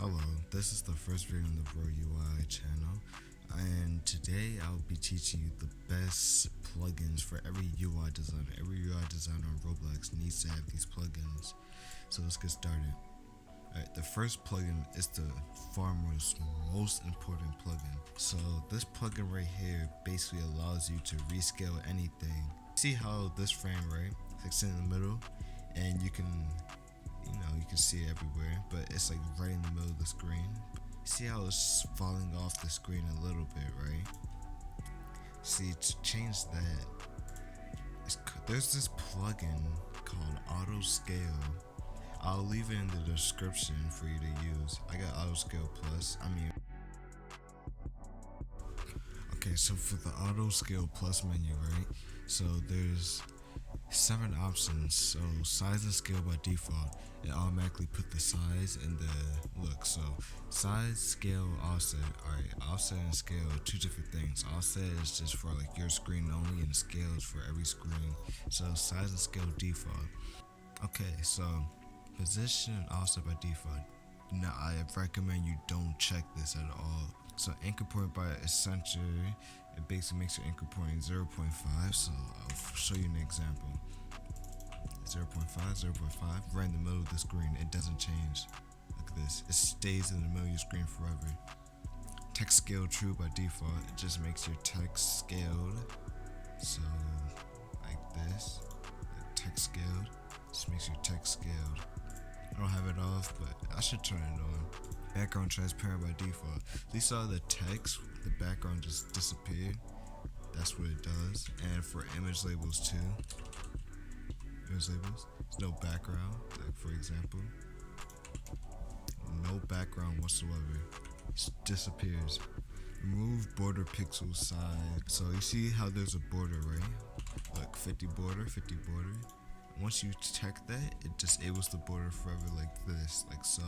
Hello, this is the first video on the RoUI channel, and today I'll be teaching you the best plugins for every UI designer. Every UI designer on Roblox needs to have these plugins. So let's get started. Alright, the first plugin is the most important plugin. So this plugin right here basically allows you to rescale anything. See how this frame, right? It's in the middle, and you can see it everywhere, but it's like right in the middle of the screen. See how it's falling off the screen a little bit, right? See, to change that, there's this plugin called AutoScale. I'll leave it in the description for you to use. I got AutoScale Plus. Okay, so for the AutoScale Plus menu, right? So there's 7 options. So size and scale by default, it automatically put the size and the look. So size, scale, offset. Alright, offset and scale are two different things. Offset is just for like your screen only, and scale is for every screen. So size and scale default. Okay, so position and offset by default. Now I recommend you don't check this at all. So anchor point by center, it basically makes your anchor point 0.5. So I'll show you an example. 0.5, 0.5, right in the middle of the screen. It doesn't change. Look at this. It stays in the middle of your screen forever. Text scale true by default. It just makes your text scaled. So like this. Like text scaled. Just makes your text scaled. I don't have it off, but I should turn it on. Background transparent by default. So you saw the text, the background just disappeared. That's what it does. And for image labels too. Image labels, there's no background. Like for example, no background whatsoever. It just disappears. Remove border pixel size. So you see how there's a border, right? Like 50 border, 50 border. Once you check that, it disables the border forever like this, like so.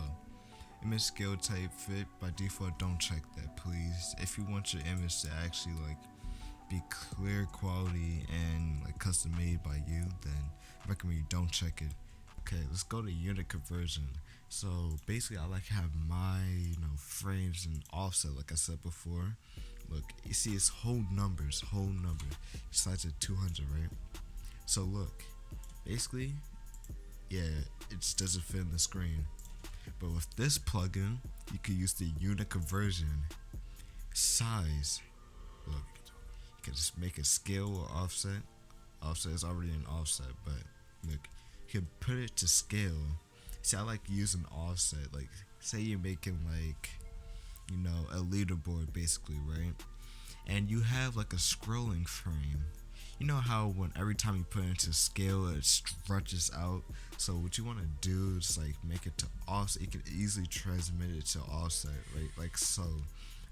Image scale type fit by default, don't check that, please. If you want your image to actually like be clear quality and like custom made by you, then I recommend you don't check it. Okay, let's go to unit conversion. So basically I like to have my frames and offset like I said before. Look, you see it's whole number. Besides at 200, right? So look, basically, yeah, it just doesn't fit in the screen. But with this plugin, you can use the unit conversion size. Look, you can just make a scale or offset. Offset is already an offset, but look, you can put it to scale. See, I like using offset. Like, say you're making like, a leaderboard basically, right? And you have like a scrolling frame. You know how when every time you put it into scale, it stretches out. So what you want to do is like make it to offset. You can easily transmit it to offset, right? Like so,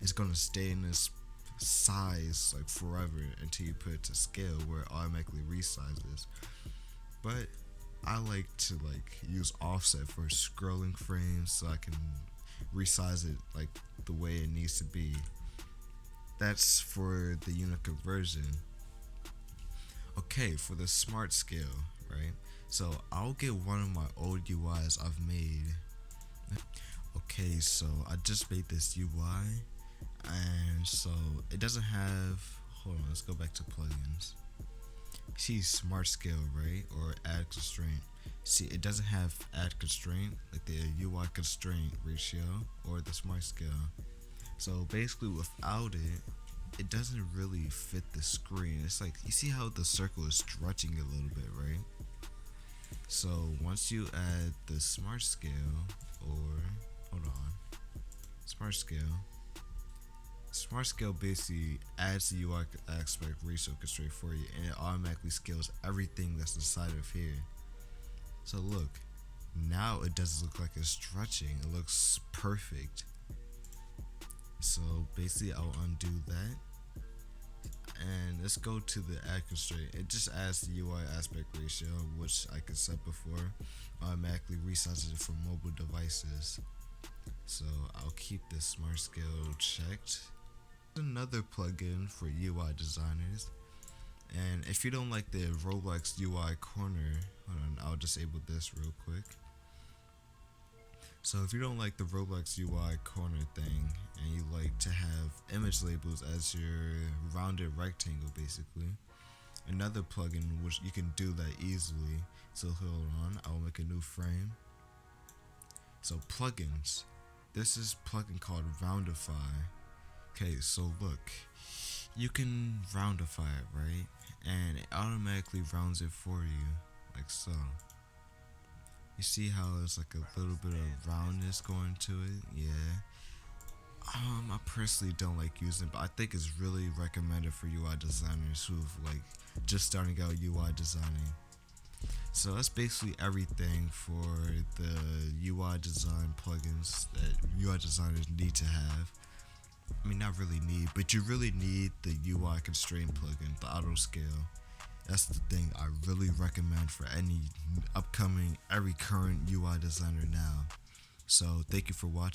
it's gonna stay in this size like forever until you put it to scale, where it automatically resizes. But I like to like use offset for scrolling frames, so I can resize it like the way it needs to be. That's for the unit conversion. Okay, for the smart scale, right? So I'll get one of my old UIs I've made. Okay, so I just made this UI, and so it doesn't have, hold on, let's go back to plugins. See smart scale, right? Or add constraint. See, it doesn't have add constraint, like the UI constraint ratio or the smart scale. So basically without it, it doesn't really fit the screen. It's like, you see how the circle is stretching a little bit, right? So once you add the smart scale, or hold on, smart scale basically adds the UI aspect ratio constraint for you, and it automatically scales everything that's inside of here. So look, now it doesn't look like it's stretching, it looks perfect. So basically I'll undo that, and let's go to the add constraint. It just adds the UI aspect ratio, which I could set before, automatically resizes it for mobile devices. So I'll keep this smart scale checked. Another plugin for UI designers, and if you don't like the Roblox UI corner, hold on, I'll disable this real quick. So if you don't like the Roblox UI corner thing and you like to have image labels as your rounded rectangle basically, another plugin which you can do that easily. So hold on, I'll make a new frame. So plugins. This is plugin called Roundify. Okay, so look, you can roundify it, right? And it automatically rounds it for you, like so. You see how there's like a little bit of roundness going to it? Yeah. I personally don't like using it, but I think it's really recommended for UI designers who've like just starting out UI designing. So that's basically everything for the UI design plugins that UI designers need to have. I mean, not really need, but you really need the UI constraint plugin, the AutoScale. That's the thing I really recommend for any upcoming, every current UI designer now. So thank you for watching.